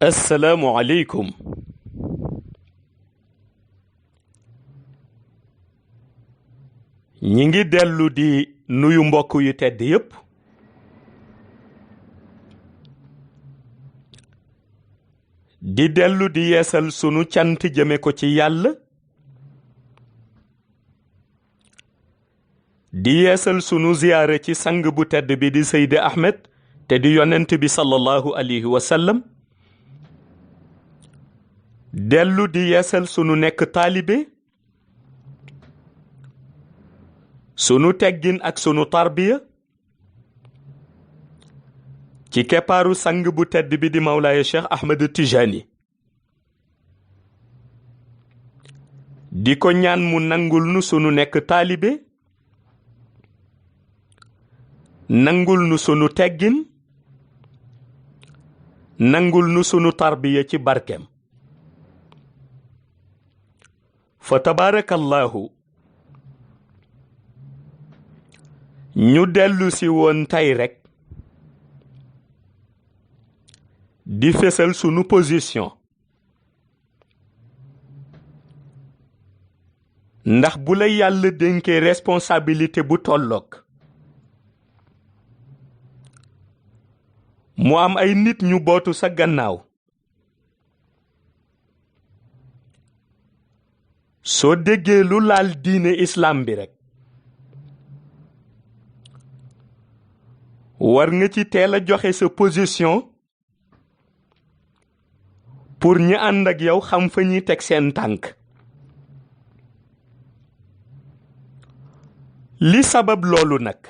assalaamu aleykum ñi ngi dellu di nuyu mbokk yu tedd yépp di dellu di yeesal sunu cant jëme ko ci Yàlla di yeesal sunu ziyaare ci sang bu tedd bi di Seydi Ahmed te di yonent bi sallallahu alayhi wa sallam dellu di yeesal sunu nekk taalibe sunu teggin ak sunu tarbiya ci keppaaru sang bu tedd bi di Mawlaaya Cheikh Ahmed Tijani di ko ñaan mu nangul nu sunu nekk taalibe nangul nu sunu teggin nangul nu sunu tarbiya ci barkem fa tabarakallahu ñu dellu si woon tey rekk di fesal sunu position ndax bu la Yàlla dénkee responsabilité bu tolloog mu am ay nit ñu bootu sa gannaaw soo déggee lu laal diine islam bi rekk war nga ci teel a joxe sa position pour ñi ànd ak yow xam fa ñuy teg seen tànk li sabab loolu nag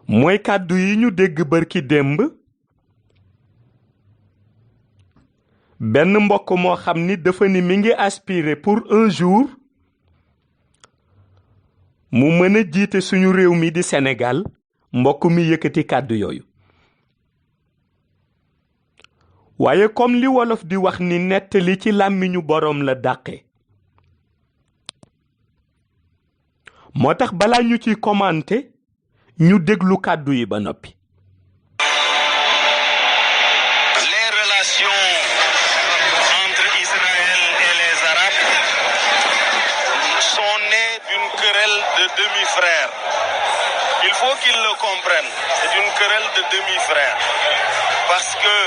mooy kàddu yi ñu dégg bërki démb benn mbokk moo xam ni dafa ni mi ngi aspirer pour un jour mu mën a jiite suñu réew mi di Sénégal mbokk mi yëkkati kàddu yooyu waaye comme li wolof di wax ni nettali ci làmmiñu boroom la dàqe moo tax balaa ñu ciy commenter ñu déglu kàddu yi ba noppi. Les relations entre Israël et les Arabes sont nées d'une querelle de demi-frères. Il faut qu'ils le comprennent. C'est une querelle de demi-frères. Parce que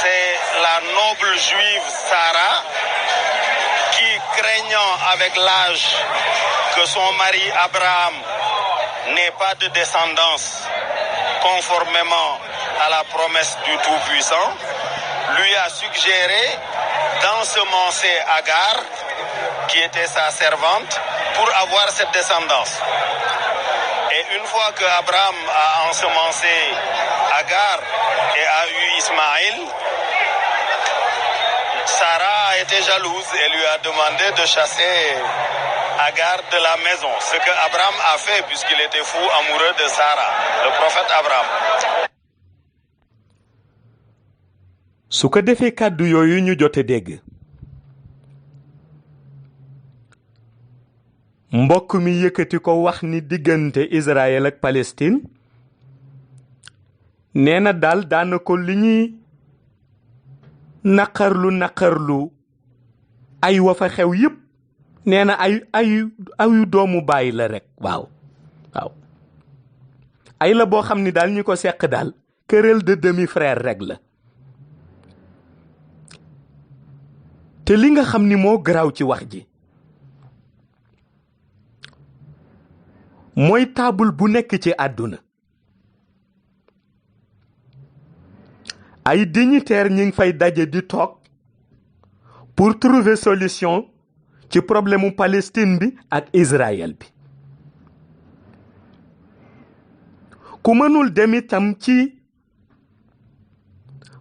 c'est la noble juive Sarah qui, craignant avec l'âge que son mari Abraham n'ait pas de descendance conformément à la promesse du Tout-Puissant, lui a suggéré d'ensemencer Agar, qui était sa servante, pour avoir cette descendance. Et une fois que Abraham a ensemencé Agar et a eu Ismaïl, Sarah a été jalouse et lui a demandé de chasser Agar de la maison, ce que Abraham a fait puisqu'il était fou amoureux de Sarah, le prophète Abraham. su ko defee kàddu yooyu ñu jote dégg mbokk mi yëkkati ko wax ni diggante Israël ak Palestine nee na daal daana ko li ñuy naqarlu ay wa fa xew yépp nee na ayu doomu bàyyi la rekk waaw ay la boo xam ni daal ñi ko seq daal querelle de demi-frère rekk la te li nga xam ni moo garaaw ci wax ji mooy taabul bu nekk ci àdduna ay dignitaires ñi ngi fay daje di toog pour trouver solution ci problème mu Palestine bi ak Israël bi ku mënul dem itam ci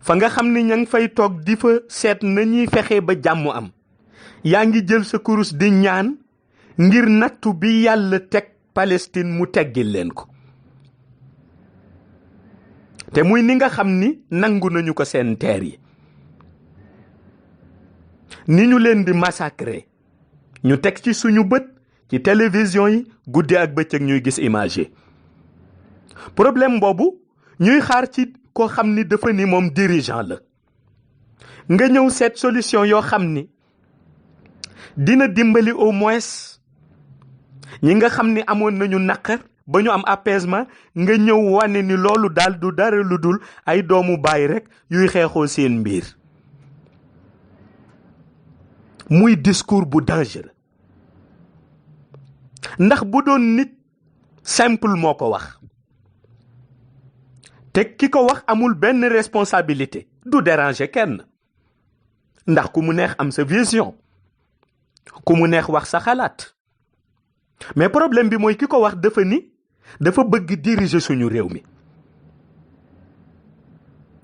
fa nga xam ni ña ngi fay toog di fa seet nañuy fexe ba jàmm am yaa ngi jël sa kurus di ñaan ngir nattu bi Yàlla teg Palestine mu teggil leen ko te muy ni nga xam ni nangu nañu ko seen teer yi ni ñu leen di massacrer ñu teg ci suñu bët ci télévision yi guddi ak bëccëg ñuy gis image yi problème boobu ñuy xaar ci koo xam ni dafa ni moom dirigeant la nga ñëw seet solution yoo xam ni dina dimbali au moins ñi nga xam ni amoon nañu naqar ba ñu am apaisement nga ñëw wane ni loolu daal du dara lu dul ay doomu baay rek yuy xeexoo seen mbir muy discours bu dangereux ndax bu doon nit simple moo ko wax te ki ko wax amul benn responsabilité du déranger kenn ndax ku mu neex am sa vision ku mu neex wax sa xalaat mais problème bi mooy ki ko wax dafa bëgg diriger suñu réew mi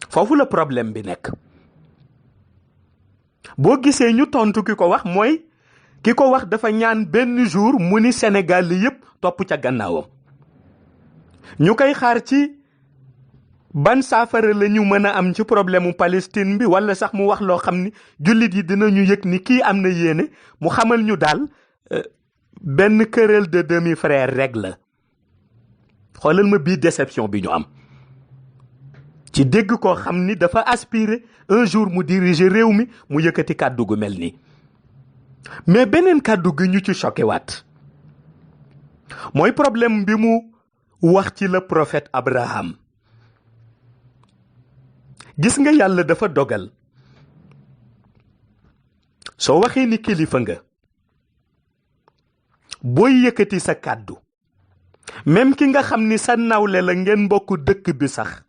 foofu la problème bi nekk boo gisee ñu tontu ki ko wax mooy ki ko wax dafa ñaan benn jour mu ni Sénégal li yépp topp ca gannaawam ñu koy xaar ci ban saafara la ñu mën a am ci problème mu Palestine bi wala sax mu wax loo xam ni jullit yi dinañu yëg ni kii am na yéene mu xamal ñu daal benn querelle de demi-frère rek la xoolal ma bii déception bi ñu am ci dégg koo xam ni dafa aspirer un jour mu diriger réew mi mu yëkkati kàddu gu mel nii mais beneen kàddu gi ñu ci choqué waat mooy problème bi mu wax ci le prophète Abraham gis nga yàlla dafa dogal soo waxee ni kilifa nga booy yëkkati sa kàddu même ki nga xam ni sa nawle la ngeen bokk dëkk bi sax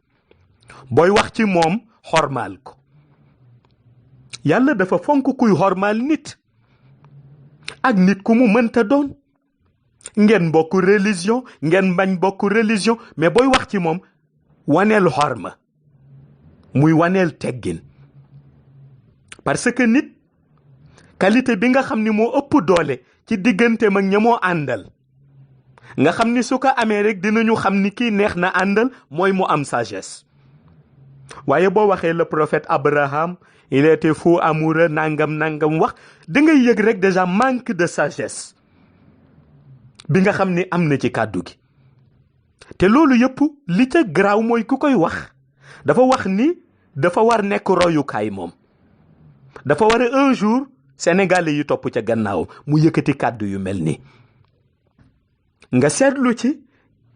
booy wax ci moom xormaal ko yàlla dafa fonk kuy xormaal nit ak nit ku mu mënta doon ngeen bokk religion ngeen bañ bokk religion mais booy wax ci moom waneel xorma muy waneel teggin parce que nit qualité bi nga xam ni moo ëpp doole ci digganteem ak ña moo àndal nga xam ni su ko amee rek dinañu xam ni kii neex na àndal mooy mu am sagesse waaye boo waxee le prophète Abraham il était fou amoureux nangam wax da ngay yëg rek déjà manque de sagesse bi nga xam ni am na ci kàddu gi te loolu yëpp li ca garaaw mooy ku koy wax dafa wax ni dafa war nekk royukaay moom dafa war a un jour sénégalais yi topp ca gannaaw mu yëkkati kàddu yu mel ni nga seetlu ci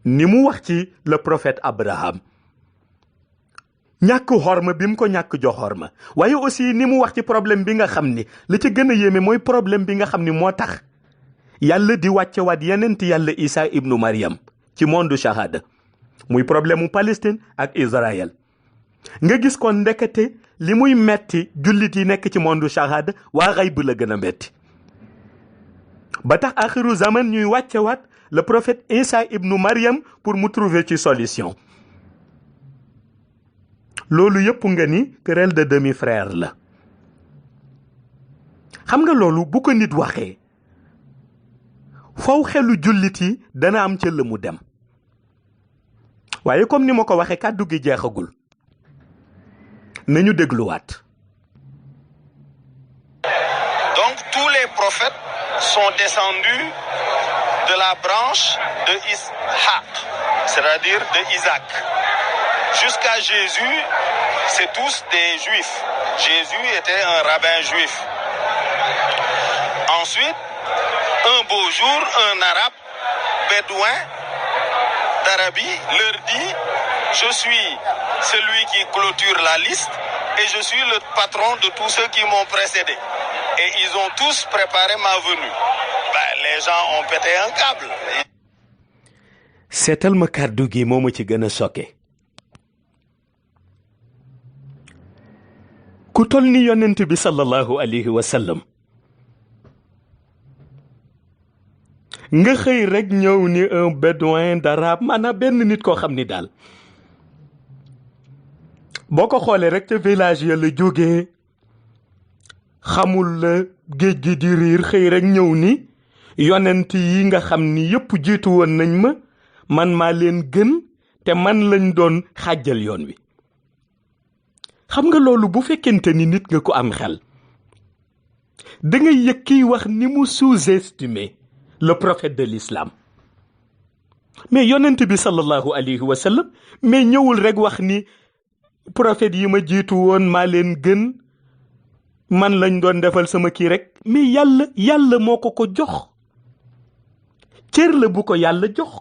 ni mu wax ci le prophète Abraham ñàkk xorma bi mu ko ñàkk jox xorma waaye aussi ni mu wax ci problème bi nga xam ni li ci gën a yéeme mooy problème bi nga xam ni moo tax yàlla di wàccewaat yenent yàlla Isa ibnu Maryam ci monde shahada muy problème mu Palestine ak Israël nga gis kon ndekete li muy metti jullit yi nekk ci monde shahada waa xayb la gën a metti ba tax axiru zaman ñuy wàccewaat le prophète Isa ibnu Maryam pour mu trouver ci solution loolu yëpp nga ni querelle de demi-frère la xam nga loolu bu ko nit waxee faw xelu jullit yi dana am ca la mu dem waaye comme ni ma ko waxee kàddu gi jeexagul nañu dégluwaat. Donc tous les prophètes sont descendus de la branche de Ishaq, c'est-à-dire de Isaac. Jusqu'à Jésus, c'est tous des juifs. Jésus était un rabbin juif. Ensuite, un beau jour, un arabe bédouin d'Arabie leur dit: je suis celui qui clôture la liste et je suis le patron de tous ceux qui m'ont précédé. Et ils ont tous préparé ma venue. Les gens ont pété un câble. seetal ma kàddu gi moo ma ci gën a choqué ku tol ni yonent bi sallallahu alayhi wa sallam nga xëy rek ñëw ni un bédouin d'arabe maanaam benn nit koo xam ni daal boo ko xoolee rek ca village ya la jógee xamul la géej gi di riir xëy rek ñëw ni yonent yi nga xam ni yépp jiitu woon nañ ma man maa leen gën te man lañ doon xàjjal yoon wi xam nga loolu bu fekkente ni nit nga ko am xel da ngay yëg kiy wax ni mu sous-estimer le prophète de l'islam mais yonent bi sallallahu alayhi wa sallam mais ñëwul rek wax ni prophète yi ma jiitu woon maa leen gën, man lañ doon defal sama kii rek. mais yàlla moo ko jox, cër la bu ko yàlla jox.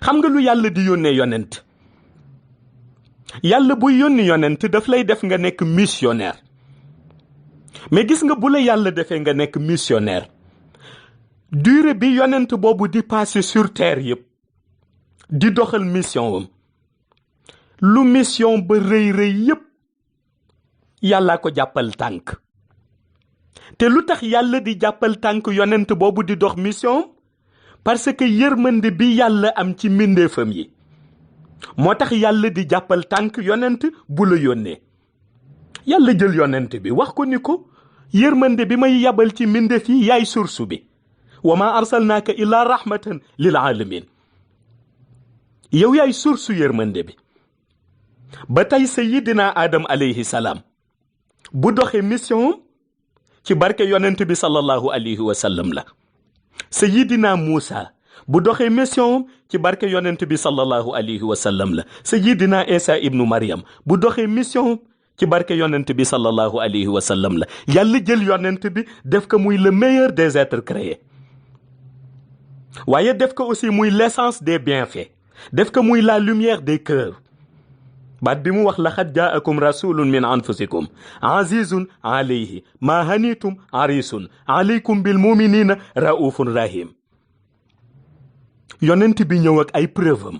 xam nga lu yàlla di yónnee yonent? yàlla buy yónni yonent daf lay def nga nekk missionnaire. mais gis nga bu la yàlla defee nga nekk missionnaire, durée bi yonent boobu di passer sur terre yëpp di doxal mission wam, lu mission ba rëy yëpp yàllaa ko jàppal tànk. te lu tax yàlla di jàppal tànk yonent boobu di dox mission? parce que yërmande bi yàlla am ci mbindeefam yi moo tax yàlla di jàppal tànk yonent bu la yónnee. yàlla jël yonent bi wax ko ni ko yërmande bi may yabal ci mbindeef yi yaay source bi. wa ma arsalnaaka illa rahmatan lil alamin. yow yaay source yërmande bi. ba tey sayidina Adam alayhi salaam bu doxee mission ci barke yonent bi sallallahu alayhi wa sallam la. sayidina Muusa bu doxee mission ci barke yonent bi sallallahu alayhi wa sallam la. sayidina Isa ibnu Maryam bu doxee mission ci barke yonent bi sallallahu alayhi wa sallam la. yàlla jël yonent bi def ko muy le meilleur des êtres créés, waaye def ko aussi muy l'essence des bienfaits, def ko muy la lumière des cœurs. baat bi mu wax laqad jaakum rasulun min anfusikum azizun alayhi ma hanitum harisun alaykum bil muminina raufun rahim. yonent bi ñëw ak ay preuve am,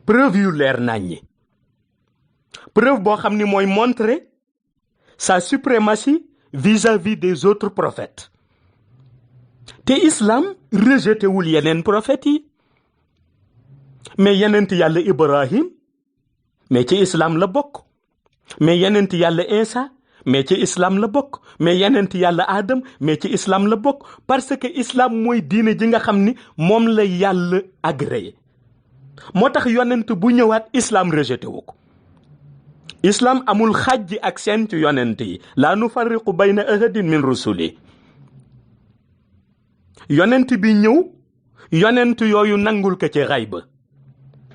preuve yu leer naññi, preuve boo xam ni mooy montrer sa suprématie vis-à-vis des autres prophètes. te islam rejeté wul yeneen prophètes yi. mais yenent yàlla Ibrahim mais ci islam la bokk, mais yenent yàlla Isa mais ci islam la bokk, mais yenent yàlla Adam mais ci islam la bokk. parce que islam mooy diine ji nga xam ni moom la yàlla agréé. moo tax yonent bu ñëwaat islam rejeté wu ko. islam amul xajji ak seen ci yonent yi. laa nufarriqu bayna ahadin min rusuli. yonent bi ñëw, yonent yooyu nangul ko ci xayba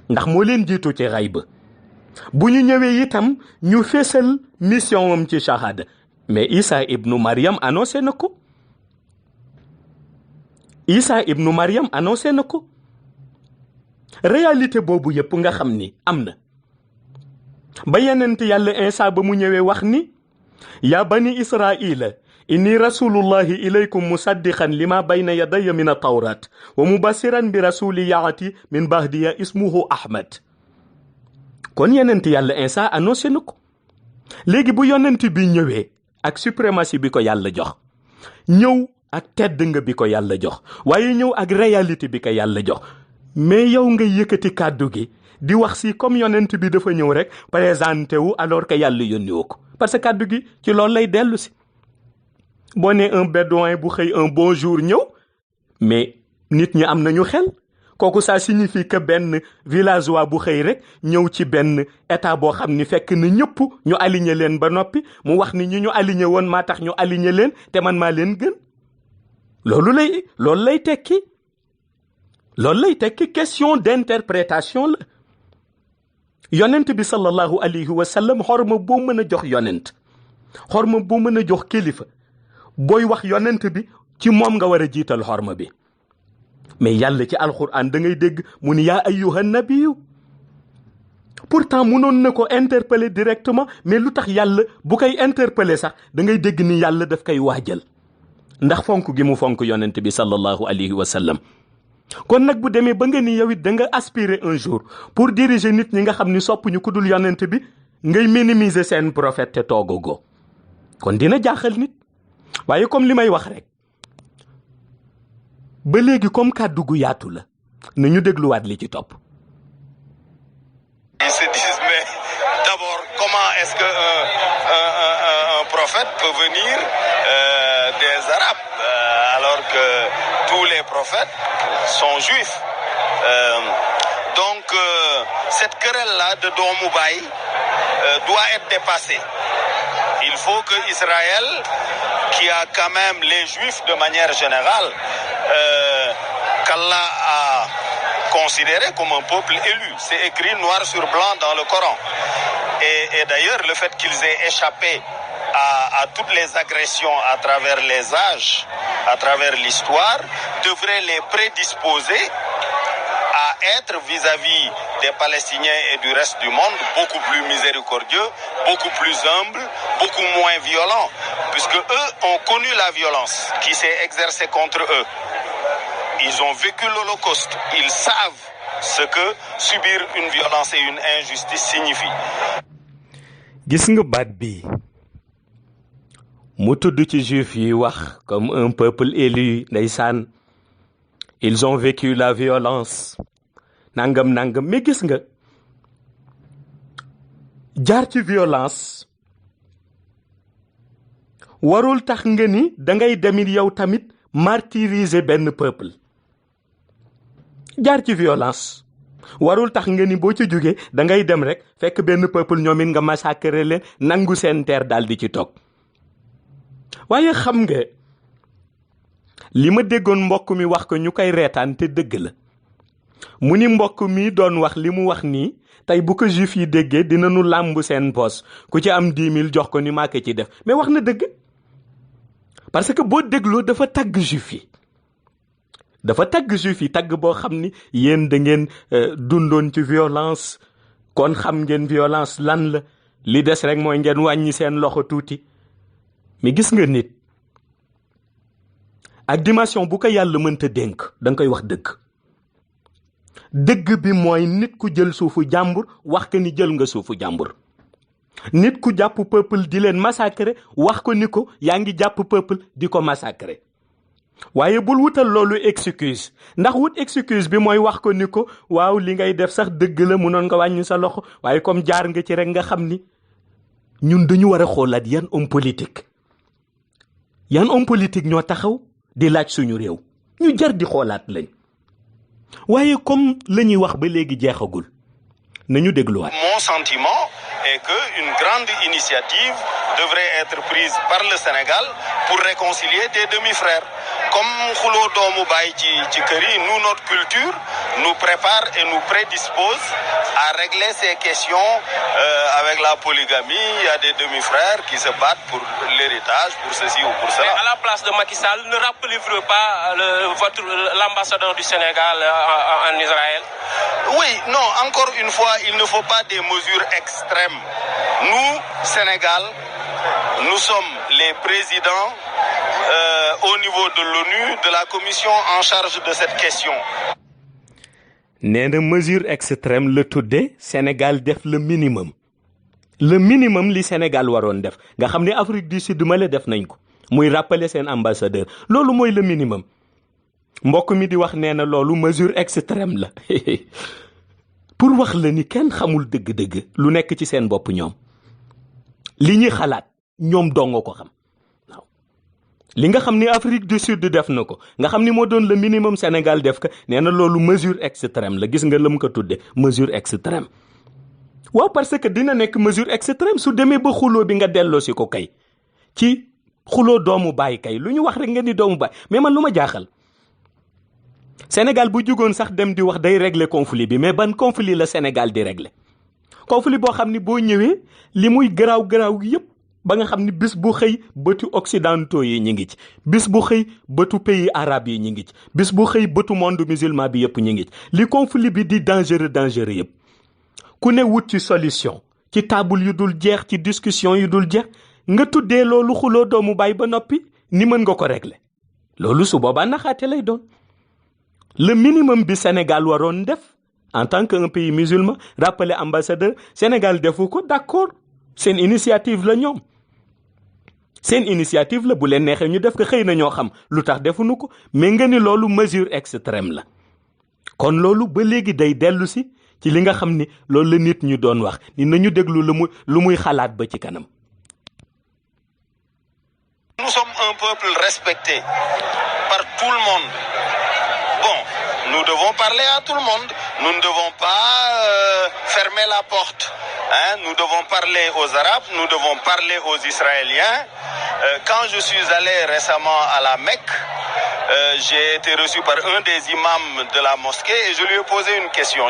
ndax moo leen jiitu ci xayba. bu ñu ñëwee itam ñu fésal mission am ci shahada. mais Isa ibnu Maryam annoncé na ko. Isa ibnu Maryam annoncé na ko. réalité boobu yëpp nga xam ni am na. ba yenent yàlla Isa ba mu ñëwee wax ni yaa bani Israila inni rasulullahi ilaykum musaddiqan lima bayna yadayya min at-tawrat wa mubassiran bi rasuli yaati min bahdiya ismuhu Ahmad. kon yonent yàlla Isa annoncé na ko. léegi bu yonent bi ñëwee ak suprématie bi ko yàlla jox, ñëw ak tedd nga bi ko yàlla jox, waaye ñëw ak réalité bi ko yàlla jox, mais yow nga yëkkati kàddu gi di wax si comme yonent bi dafa ñëw rek présenté wu alors que yàlla yónni woo ko. parce que kàddu gi ci loolu lay dellu si. boo nee un bédouin bu xëy un bon jour ñëw, mais nit ñi am nañu xel. kooku ça signifie que benn villageois bu xëy rek ñëw ci benn état boo xam ni fekk na ñëpp ñu aligné leen ba noppi mu wax ni ñi ñu aligné woon maa tax ñu aligné leen te man maa leen gën. loolu lay tekki. loolu lay tekki question d'interprétation la. yonent bi sallallahu alayhi wa sallam xorma boo mën a jox yonent, xorma boo mën a jox kilifa, booy wax yonent bi ci moom nga war a jiital xorma bi. mais yàlla ci alquran da ngay dégg mu ni yaa ayyuhan nabiyu. pourtant munoon na ko interpeller directement, mais lu tax yàlla bu koy interpeller sax da ngay dégg ni yàlla daf koy waajal ndax fonk gi mu fonk yonent bi sallallahu alayhi wa sallam. kon nag bu demee ba nga ni yow it da nga aspirer un jour pour diriger nit ñi nga xam ni soppuñu ku dul yonent bi, ngay minimiser seen prophète te toogagoo, kon dina jaaxal nit. waaye comme li may wax rek, ba léegi comme kàddu gu yaatu la, na ñu dégluwaat li ci topp. Ils se disent mais d'abord comment est-ce que un prophète peut venir des Arabes alors que tous les prophètes sont juifs. Donc cette querelle-là de doomu baay doit être dépassée. Il faut que Israël, qui a quand même les juifs de manière générale, qu'Allah a considéré comme un peuple élu. C'est écrit noir sur blanc dans le Coran. Et d'ailleurs, le fait qu'ils aient échappé à toutes les agressions à travers les âges, à travers l'histoire, devrait les prédisposer à être vis-à-vis des Palestiniens et du reste du monde beaucoup plus miséricordieux, beaucoup plus humbles, beaucoup moins violents, puisque eux ont connu la violence qui s'est exercée contre eux. Ils ont vécu l'Holocauste. Ils savent ce que subir une violence et une injustice signifie. gis nga baat bi mu tudd ci juif yi wax comme un peuple élu ndeysaan ils ont vécu la violence nangam mais gis nga jaar ci violence warul tax nga ni da ngay demit yow tamit martyriser benn peuple jaar ci violence warul tax nga ni boo ci jógee da ngay dem rek fekk benn peuple ñoom it nga massacrer leen nangu seen terre daal di ci toog waaye xam nga li ma déggoon mbokk mi wax ko ñu koy reetaan te dëgg la mu ni mbokk mi doon wax li mu wax nii tey bu ko juif yi déggee dinañu làmb seen poos ku ci am 10 000 jox ko ni maa ko ci def mais wax na dëgg parce que boo dégloo dafa tagg juif yi dafa tagg juif yi tagg boo xam ni yéen da ngeen dundoon ci violence kon xam ngeen violence lan la li des rek mooy ngeen wàññi seen loxo tuuti mais gis nga nit ak dimension bu ko yàlla mënta dénk da nga koy wax dëgg bi mooy nit ku jël suufu jàmbur wax ko ni jël nga suufu jàmbur nit ku jàpp peuple di leen massacrer wax ko ni ko yaa ngi jàpp peuple di ko massacrer waaye bul wutal loolu excuse ndax wut excuse bi mooy wax ko ni ko waaw li ngay def sax dëgg la mënoon nga wàññi sa loxo waaye comme jaar nga ci rek nga xam ni ñun dañu war a xoolaat yan homme politique ñoo taxaw di laaj suñu réew ñu jar di xoolaat lañ waaye comme la ñuy wax ba léegi jeexagul nañu dégluwaat. Mon sentiment est que une grande initiative devrait être prise par le Sénégal pour réconcilier des demi-frères. Comme xuloo doomu baay ci kër yi, nous notre culture nous prépare et nous prédispose à régler ces questions avec la polygamie. Il y a des demi-frères qui se battent pour l'héritage, pour ceci ou pour cela. Mais à la place de Macky Sall, ne rappelez-vous pas l'ambassadeur du Sénégal en Israël? Oui, non, encore une fois, il ne faut pas des mesures extrêmes. Nous, Sénégal, nous sommes les présidents au niveau de l'ONU, de la commission en charge de cette question. nee na mesure extrême la tudde Sénégal def le minimum li Sénégal waroon def nga xam ne Afrique du Sud ma la def nañ ko muy rappeler seen ambassadeur loolu mooy le minimum mbokk mi di wax nee na loolu mesure extrême la pour wax la ni kenn xamul dëgg-dëgg lu nekk ci seen bopp ñoom li ñuy xalaat ñoom dongo ko xam waaw li nga xam ni Afrique du Sud def na ko nga xam ni moo doon le minimum Sénégal def ko nee na loolu mesure extrême la gis nga lëm ko tudde mesure extrême waaw parce que dina nekk mesure extrême su demee ba xuloo bi nga delloo si ko kay ci xuloo doomu baay kay lu ñu wax rek nga ni doomu baay mais man lu ma jaaxal Sénégal bu jugoon sax dem di wax day régler conflit bi mais ban conflit la Sénégal di régler conflit boo xam ni boo ñëwee li muy garaaw yépp ba nga xam ni bis bu xëy bëtu occidentaux yi ñi ngi ci bis bu xëy bëtu pays arabes yi ñi ngi ci bis bu xëy bëtu monde musulman bi yépp ñi ngi ci li conflit bi di dangereux yépp ku ne wut ci solution ci table yu dul jeex ci discussion yu dul jeex nga tuddee loolu xuloo doomu baay ba noppi ni mën nga ko régler loolu su boobaa naxaate lay doon le minimum bi Sénégal waroon def en tant qu'un pays musulman rappeler ambassadeur Sénégal defu ko d'accord seen initiative la ñoom seen initiative la bu leen neexee ñu def ko xëy na ñoo xam lu tax defuñu ko mais nga ni loolu mesure extrême la kon loolu ba léegi day dellu si ci li nga xam ni loolu la nit ñu doon wax ni nañu déglu lu muy xalaat ba ci kanam. Nous sommes un peuple respecté par tout le monde. Bon, nous devons parler à tout le monde. Nous ne devons pas fermer la porte. Nous devons parler aux Arabes, nous devons parler aux Israéliens. Quand je suis allé récemment à la Mecque, j'ai été reçu par un des imams de la mosquée et je lui ai posé une question.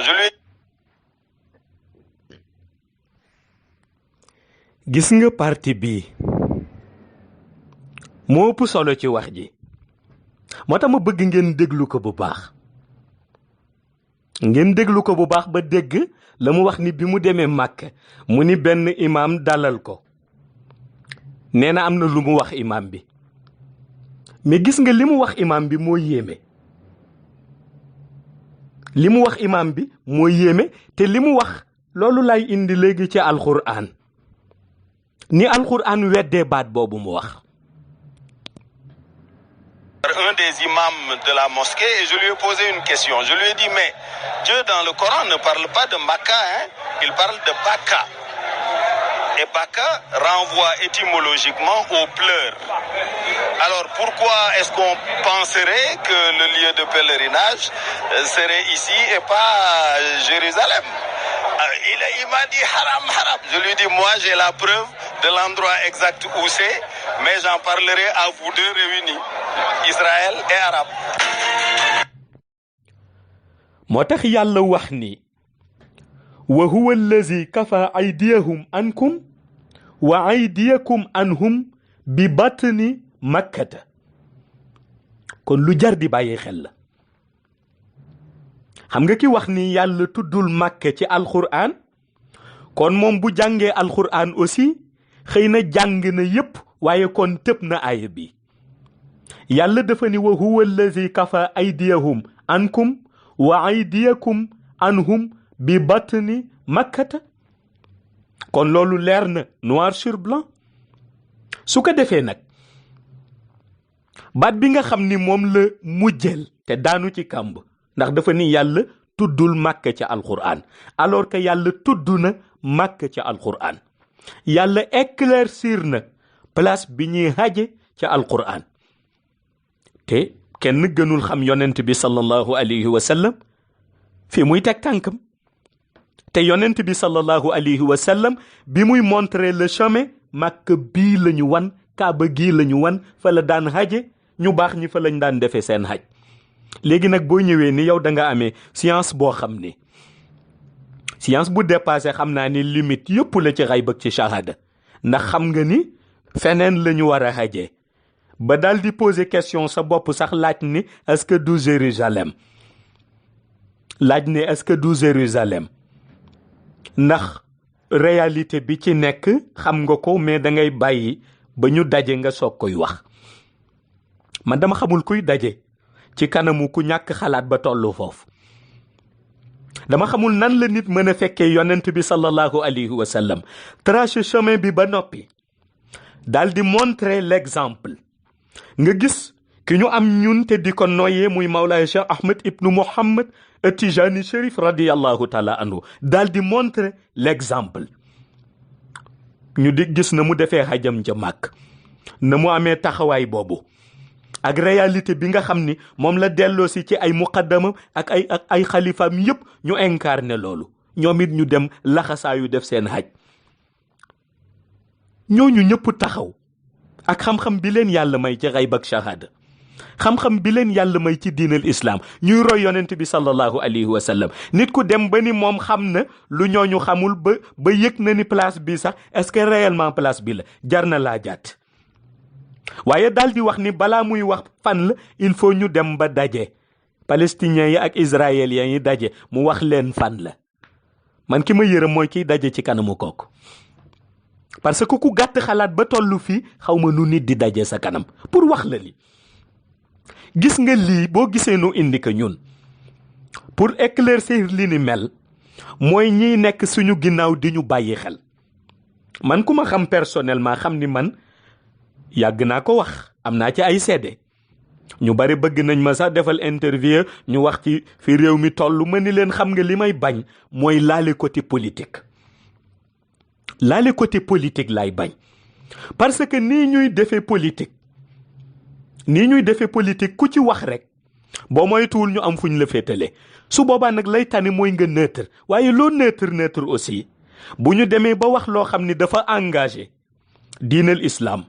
gis nga parti bii moo ëpp solo ci wax ji moo tax ma bëgg ngeen déglu ko bu baax ba dégg la mu wax ni bi mu demee Màkka mu ni benn imam dalal ko nee na am na lu mu wax imam bi mais gis nga li mu wax imam bi moo yéeme te li mu wax loolu lay indi léegi ci alxuraan ni alxuraan weddee baat boobu mu wax. Un des imams de la mosquée et je lui ai posé une question. Je lui ai dit, mais Dieu dans le Coran ne parle pas de Makka, il parle de Baka. Et Baka renvoie étymologiquement aux pleurs. Alors pourquoi est-ce qu'on penserait que le lieu de pèlerinage serait ici et pas Jérusalem? Il m'a dit haram. Je lui ai dit, moi j'ai la preuve de l'endroit exact où c'est, mais j'en parlerai à vous deux réunis, Israël et Arabes. moo tax yàlla wax ni wa huwa allazi kafa aydiyahum ankum wa aydiyakum anhum bi batni makkata kon lu jar di bàyyi xel la xam nga ki wax ni yàlla tuddul Makka ci alxuraan kon moom bu jàngee alxuraan aussi xëy na jàng na yépp waaye kon tëb na aaya bi yàlla dafa ni wa huwa allazi kafa aydiyahum ankum wa aydiyakum anhum bi batni makkata kon loolu leer na noir sur blanc su ko defee nag baat bi nga xam ni moom la mujjel te daanu ci kàmb ndax dafa ni yàlla tuddul Makka ci alxuraan alors que yàlla tudd na Makka ci alxuraan yàlla éclaircir na place bi ñuy haje ci alxuraan te kenn gënul xam yonent bi sallallahu alayhi wa sallam fi muy teg tànkam te yonent bi sallallahu alayhi wa sallam bi muy montrer le chemin Makka bii la ñu wan Kaaba gii la ñu wan fa la daan haje ñu baax ñi fa lañ daan defee seen haj léegi nag boo ñëwee ni yow da nga amee science boo xam ni science bu dépassé xam naa ni limite yëpp la ci xayb ak ci shahada ndax xam nga ni feneen la ñu war a hajee ba daal di poser question sa bopp sax laaj ni est-ce que du Jérusalem ndax réalité bi ci nekk xam nga ko mais da ngay bàyyi ba ñu daje nga soog koy wax man dama xamul kuy daje ci kanamu ku ñàkk xalaat ba tollu foofu dama xamul nan la nit mën a fekkee yonent bi sallallahu alayhi wa sallam tracer chemin bi ba noppi daal di montrer l'exemple nga gis ki ñu am ñun te di ko noyyee muy Mawlaay Cheikh Ahmed ibnu Mohammed Tijani Chérif radiyallahu taala anhu daal di montrer l'exemple ñu di gis na mu defee xajam ca Màkk na mu amee taxawaay boobu ak réalité bi nga xam ni moom la delloo si ci ay muqaddamam ak ay xalifaam yépp ñu incarné loolu ñoom it ñu dem laxasaayu def seen xaj ñooñu ñëpp taxaw ak xam-xam bi leen yàlla may ci xayb ak shahada xam-xam bi leen yàlla may ci diinal islam ñuy roy yonent bi sallallahu alayhi wa sallam nit ku dem ba ni moom xam na lu ñooñu xamul ba yëg na ni place bi sax est-ce que réellement place bi la jar na laa jaat waaye daal di wax ni balaa muy wax fan la il faut ñu dem ba daje palestiniens yi ak israéliens yi daje mu wax leen fan la man ki ma yërëm mooy kiy daje ci kanamu kooku parce que ku gàtt xalaat ba tollu fii xaw ma nu nit di daje sa kanam pour wax la li gis nga lii boo gisee nu indi ko ñun pour éclaircir li ni mel mooy ñiy nekk suñu ginnaaw di ñu bàyyi xel man ku ma xam personnellement xam ni man yàgg naa ko wax am naa ci ay seede ñu bari bëgg nañ ma sax defal interview ñu wax ci fi réew mi toll ma ni leen xam nga li may bañ mooy laale côté politique laay bañ parce que nii ñuy defee politique ku ci wax rek boo moytuwul ñu am fuñ la féetale su boobaa nag lay tani mooy nga neutre waaye loo neutre aussi bu ñu demee ba wax loo xam ni dafa engagé diinal islam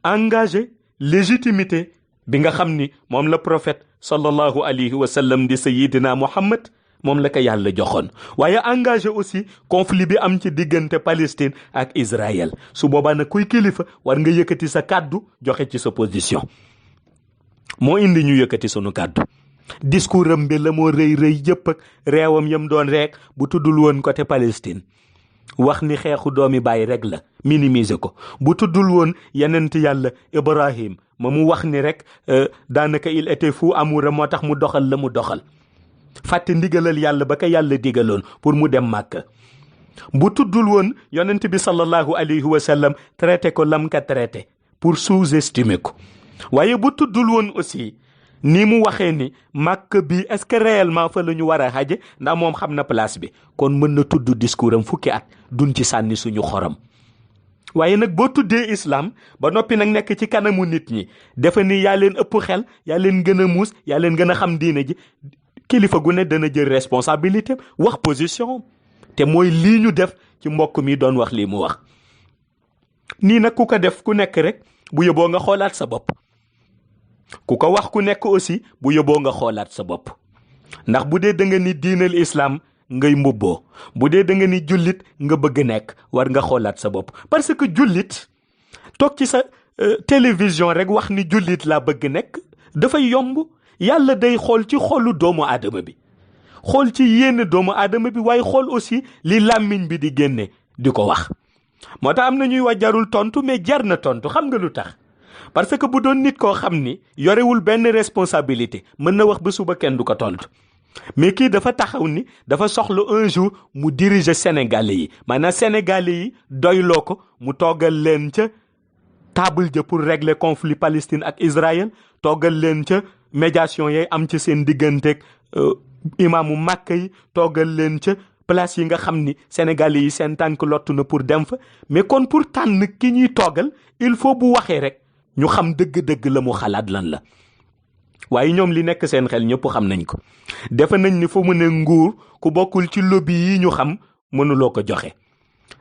engagé légitimité bi nga xam ni moom la prophète sallallahu alayhi wa sallam di sayidina Muhammad moom la ko yàlla joxoon. waaye engagé aussi conflit bi am ci diggante Palestine ak Israël. su boobaa nag kuy kilifa war nga yëkkati sa kàddu joxe ci sa position. moo indi ñu yëkkati sunu kàddu. discours am bi la moo rëy yëpp ak réewam yam doon rek bu tuddul woon côté Palestine wax ni xeexu doomi bàyyi rek la minimiser ko. bu tuddul woon yenent yàlla Ibrahim ma mu wax ni rek daanaka il était fou amoureux moo tax mu doxal la mu doxal. fàtte ndigalal yàlla ba ko yàlla digaloon pour mu dem Màkka. bu tuddul woon yonent bi sallallahu alayhi wa sallam traité ko lam ka traité pour sous-estimer ko. waaye bu tuddul woon aussi ni mu waxee ni Màkka bi est-ce que réellement fa la ñu war a xaje ndax moom xam na place bi kon mën na tudd discours am fukki at duñ ci sànni suñu xorom. waaye nag boo tuddee islam ba noppi nag nekk ci kanamu nit ñi defe ni yaa leen ëpp xel yaa leen gën a muus yaa leen gën a xam diine ji kilifa gu ne dana jël responsabilité wax position te mooy lii ñu def ci mbokk mi doon wax lii mu wax. nii nag ku ko def ku nekk rek bu yóbboo nga xoolaat sa bopp. ku ko wax ku nekk aussi bu yóbboo nga xoolaat sa bopp. ndax bu dee da nga ni diinal islam ngay mbubboo bu dee da nga ni jullit nga bëgg nekk war nga xoolaat sa bopp. parce que jullit toog ci sa télévision rek wax ni jullit laa bëgg nekk dafay yomb. yàlla day xool ci xolu doomu aadama bi xool ci yénn doomu aadama bi waaye xool aussi li làmmiñ bi di génne di ko wax. moo tax am na ñuy wax jarul tontu mais jar na tontu xam nga lu tax parce que bu doon nit koo xam ni yorewul benn responsabilité mën na wax ba suba kenn du ko tontu mais kii dafa taxaw ni dafa soxla un jour mu diriger sénégalais yi maanaam sénégalais yi doyloo ko mu toogal leen ca table ja pour régler conflit Palestine ak Israël toogal leen ca médiation yay am ci seen digganteeg imaamu Màkka yi toogal leen ca place yi nga xam ni sénégalais yi seen tànk lottu na pour dem fa mais kon pour tànn ki ñuy toogal il faut bu waxee rek ñu xam dëgg-dëgg la mu xalaat lan la. waaye ñoom li nekk seen xel ñëpp xam nañ ko defe nañ ni fu mu ne nguur ku bokkul ci lobby yi ñu xam mënuloo ko joxe.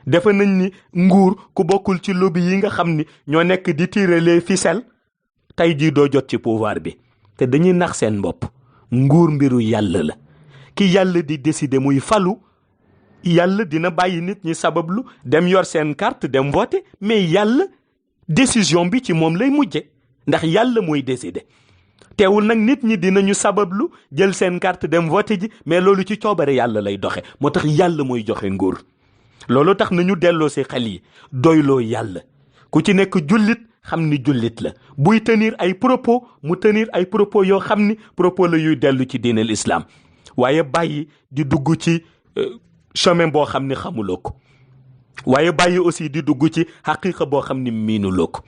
defe nañ ni nguur ku bokkul ci lobby yi nga xam ni ñoo nekk di tirer les ficelles tey jii doo jot ci pouvoir bi. te dañuy nax seen bopp nguur mbiru yàlla la ki yàlla di décider muy falu yàlla dina bàyyi nit ñi sabablu dem yor seen carte dem voter mais yàlla décision bi ci moom lay mujje ndax yàlla mooy décider. teewul nag nit ñi dinañu sabablu jël seen carte dem voter ji mais loolu ci coobare yàlla lay doxe moo tax yàlla mooy joxe nguur. loolu tax nañu delloo si xel yi doyloo yàlla ku ci nekk jullit xam ni jullit la buy tenir ay propos mu tenir ay propos yoo xam ni propos la yuy dellu ci diinal islam waaye bàyyi di dugg ci chemin boo xam ni xamuloo ko waaye bàyyi aussi di dugg ci xaqiqa boo xam ni miinuloo ko.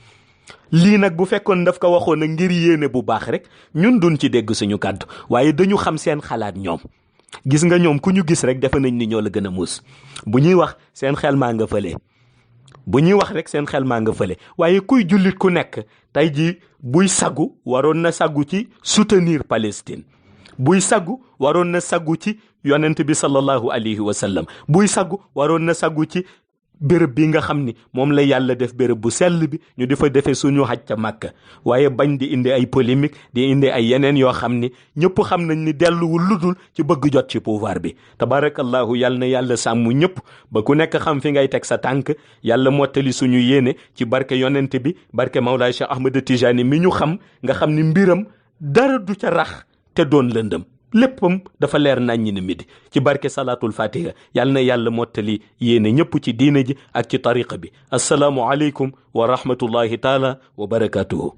lii nag bu fekkoon daf ko waxoon a ngir yéene bu baax rek ñun duñ ci dégg suñu kàddu waaye dañu xam seen xalaat ñoom. gis nga ñoom ku ñu gis rek defe nañ ni ñoo la gën a muus bu ñuy wax seen xel maa nga fële. bu ñuy wax rek seen xel maa nga fële waaye kuy jullit ku nekk tey jii buy saggu waroon na saggu ci soutenir Palestine buy saggu waroon na saggu ci yonent bi sallallahu alayhi wa sallam buy saggu waroon na saggu ci béréb bi nga xam ni moom la yàlla def béréb bu sell bi ñu di fa defee suñu xaj ca Màkka waaye bañ di indi ay polémique di indi ay yeneen yoo xam ni ñëpp xam nañ ni delluwul ludul ci bëgg jot ci pouvoir bi. tabarakallahu yàlla na yàlla sàmm ñëpp ba ku nekk xam fi ngay teg sa tànk yàlla mottali suñu yéene ci barke yonent bi barke Mawlaay Cheikh Ahmed Tijani mi ñu xam nga xam ni mbiram dara du ca rax te doon lëndëm léppam dafa leer nañ ñi ne midi ci barke salaatul fatiha yàlla na yàlla mottali yéene ñëpp ci diine ji ak ci tariqa bi. assalaamu aleykum wa rahmatullahi taala wa barakatuhu.